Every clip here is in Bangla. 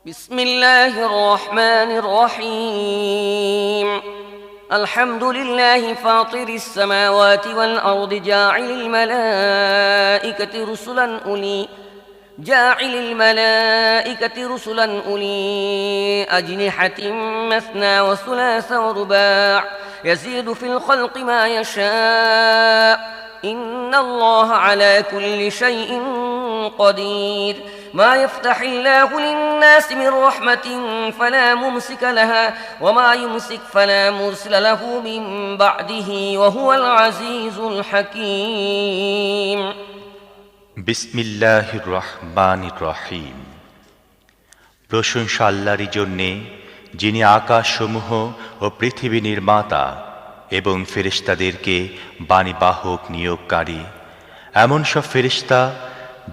بسم الله الرحمن الرحيم الحمد لله فاطر السماوات والأرض جاعل الملائكة رسلا أولي أجنحة مثنى وثلاث ورباع يزيد في الخلق ما يشاء إن الله على كل شيء قدير ما يفتح الله للناس من رحمة فلا ممسك لها وما يمسك فلا مرسل له من بعده وهو العزيز الحكيم বিসমিল্লাহির রহমানির রহিম। প্রশংসা আল্লাহরই জন্যে, যিনি আকাশসমূহ ও পৃথিবী নির্মাতা এবং ফেরেশতাদেরকে বাণীবাহক নিয়োগকারী। এমন সব ফেরেশতা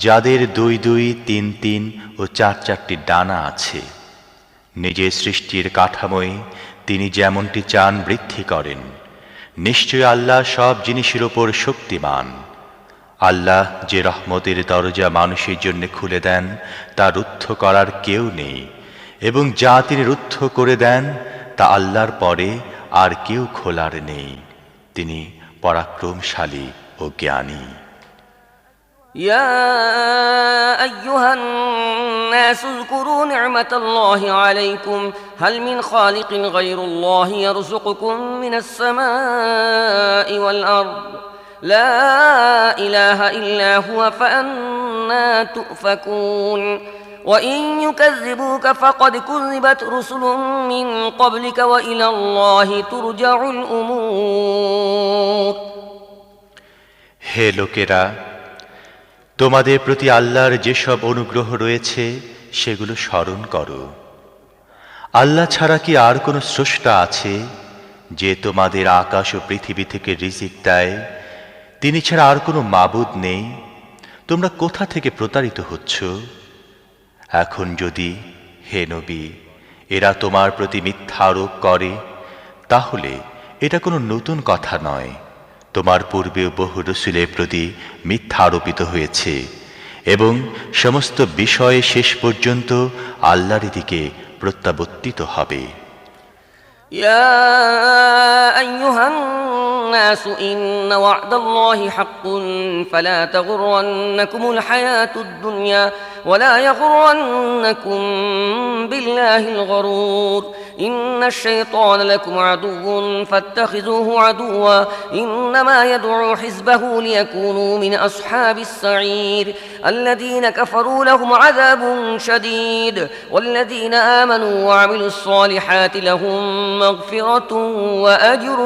যাদের 2 2, 3 3 ও 4 4টি ডানা আছে। নিজের সৃষ্টির কাঠামোয় তিনি যেমনটি চান বৃদ্ধি করেন। নিশ্চয় আল্লাহ সব জিনিসের ওপর শক্তিমান। আল্লাহ যে রহমতের দরজা মানুষের জন্য খুলে দেন তা রুদ্ধ করার কেউ নেই, এবং যা তিনি রুদ্ধ করে দেন তা আল্লাহর পরে আর কেউ খোলার নেই। তিনি পরাক্রমশালী ও জ্ঞানী। يا أيها الناس اذكروا نعمة الله عليكم هل من خالق غير الله يرزقكم من السماء والأرض لا إله إلا هو فأنا تؤفكون وإن يكذبوك فقد كذبت رسل من قبلك وإلى الله ترجع الأمور হে লোকেরা, তোমাদের প্রতি আল্লাহর যেসব অনুগ্রহ রয়েছে সেগুলো স্মরণ করো। আল্লাহ ছাড়া কি আর কোনো স্রষ্টা আছে যে তোমাদের আকাশ ও পৃথিবী থেকে রিজিক দেয়? তিনি ছাড়া আর কোনো মাবুদ নেই। তোমরা কোথা থেকে প্রতারিত হচ্ছ? এখন যদি, হে নবী, এরা তোমার প্রতি মিথ্যা আরোপ করে, তাহলে এটা কোনো নতুন কথা নয়। তোমার পূর্বেও বহু রসুলের প্রতি মিথ্যা আরোপিত হয়েছে, এবং সমস্ত বিষয়ে শেষ পর্যন্ত আল্লাহর দিকে প্রত্যাবর্তিত হবে। يا أيها الناس إن وعد الله حق فلا تغرنكم الحياة الدنيا ولا يغرنكم بالله الغرور إن الشيطان لكم عدو فاتخذوه عدوا إنما يدعو حزبه ليكونوا من أصحاب السعير الذين كفروا لهم عذاب شديد والذين آمنوا وعملوا الصالحات لهم مغفرة وأجر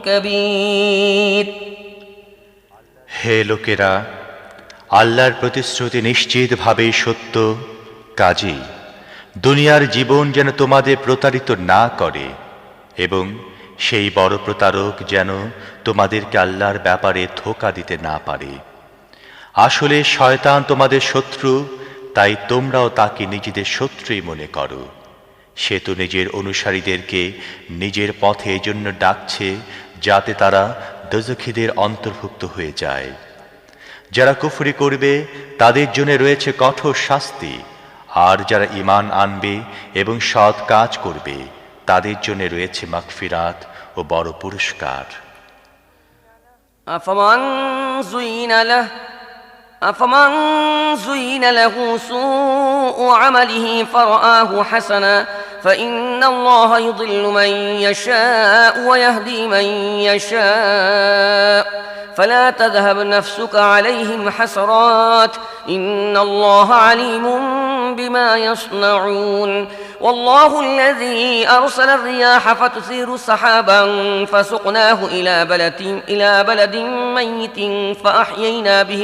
كبير হে লোকেরা, আল্লাহর প্রতিশ্রুতি নিশ্চিতভাবেই সত্য। কাজেই দুনিয়ার জীবন যেন তোমাদের প্রতারিত না করে, এবং সেই বড় প্রতারক যেন তোমাদেরকে আল্লাহর ব্যাপারে ধোঁকা দিতে না পারে। আসলে শয়তান তোমাদের শত্রু, তাই তোমরাও তাকে নিজেদের শত্রুই মনে করো। সে তো নিজের অনুসারীদেরকে নিজের পথে এজন্য ডাকছে যাতে তারা দোজখীদের অন্তর্ভুক্ত হয়ে যায়। যারা কুফরি করবে তাদের জন্য রয়েছে কঠোর শাস্তি, আর যারা ঈমান আনবে এবং সৎ কাজ করবে তাদের জন্য রয়েছে মাগফিরাত ও বড় পুরস্কার। أفمن زين له سوء عمله فرآه حسنا فإن الله يضل من يشاء ويهدي من يشاء فلا تذهب نفسك عليهم حسرات إن الله عليم بما يصنعون والله الذي أرسل الرياح فتثير سحابا فسقناه إلى بلد ميت فأحيينا به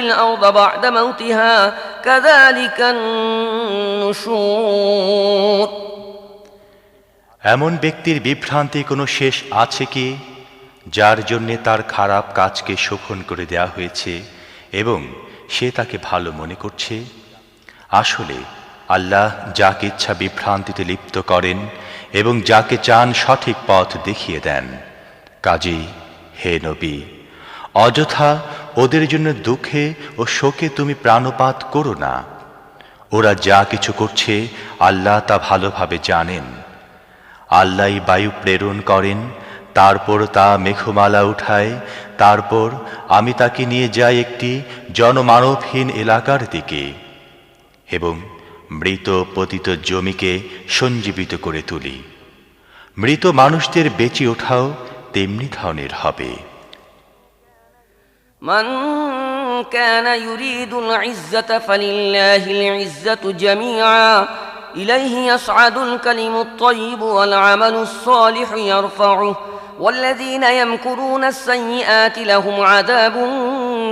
الأرض بعد موتها كذلك النشور এমন ব্যক্তির বিভ্রান্তি কোনো শেষ আছে কি, যার জন্যে তার খারাপ কাজকে শোভন করে দেয়া হয়েছে এবং সে তাকে ভালো মনে করছে? আসলে আল্লাহ যাকে ইচ্ছা বিভ্রান্তিতে লিপ্ত করেন এবং যাকে চান সঠিক পথ দেখিয়ে দেন। কাজেই হে নবী, অযথা ওদের জন্য দুঃখে ও শোকে তুমি প্রাণপাত করো না। ওরা যা কিছু করছে আল্লাহ তা ভালোভাবে জানেন। আল্লাহই বায়ু প্রেরণ করেন, তারপর তা মেঘমালা উঠায়, তারপর আমি তাকে নিয়ে যাই একটি জনমানবহীন এলাকার দিকে এবং মৃত পতিত জমিকে সঞ্জীবিত করে তুলি। মৃত মানুষদের বেঁচে ওঠাও তেমনি ধরনের হবে। من كان يريد العزة فلله العزة جميعا إليه يصعد الكلم الطيب والعمل الصالح يرفعه والذين يمكرون السيئات لهم عذاب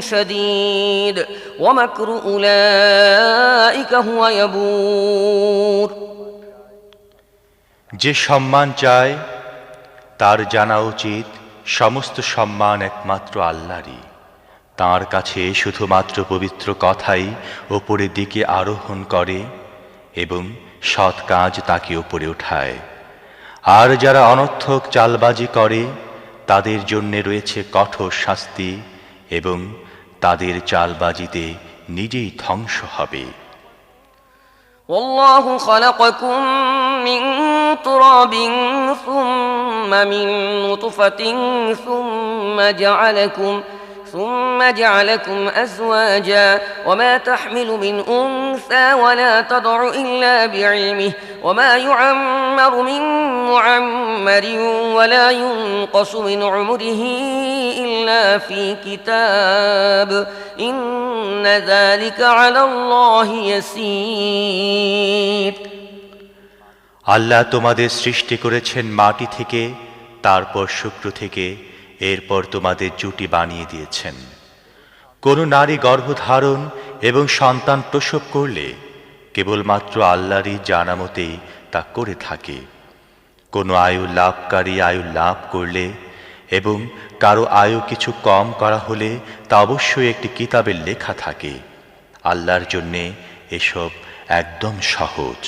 شديد ومكر أولئك هو يبور। যে সম্মান চায় তার জানা উচিত সমস্ত সম্মান একমাত্র আল্লাহরই। তাঁর কাছে শুধুমাত্র পবিত্র কথাই ওপরের দিকে আরোহণ করে এবং সৎ কাজ তাকে উপরে ওঠায়। আর যারা অনর্থক চালবাজি করে তাদের জন্যে রয়েছে কঠোর শাস্তি এবং তাদের চালবাজিতে নিজেই ধ্বংস হবে। والله خلقكم من تراب ثم من نطفة ثم جعلكم أزواجا وما تحمل من أنثى ولا تضع إلا بعلمه وما يعمر من معمر ولا ينقص من عمره إلا في كتاب إن ذلك على الله يسير। আল্লাহ তোমাদের সৃষ্টি করেছেন মাটি থেকে, তারপর শুক্র থেকে, এরপর তোমাদের জুটি বানিয়ে দিয়েছেন। কোন নারী গর্ভধারণ এবং সন্তান প্রসব করলে কেবলমাত্র আল্লাহরই জানা মতেই তা করে থাকে। কোন আয়ু লাভকারী আয়ু লাভ করলে এবং কারো আয়ু কিছু কম করা হলে তা অবশ্যই একটি কিতাবে লেখা থাকে। আল্লাহর জন্যে এসব একদম সহজ।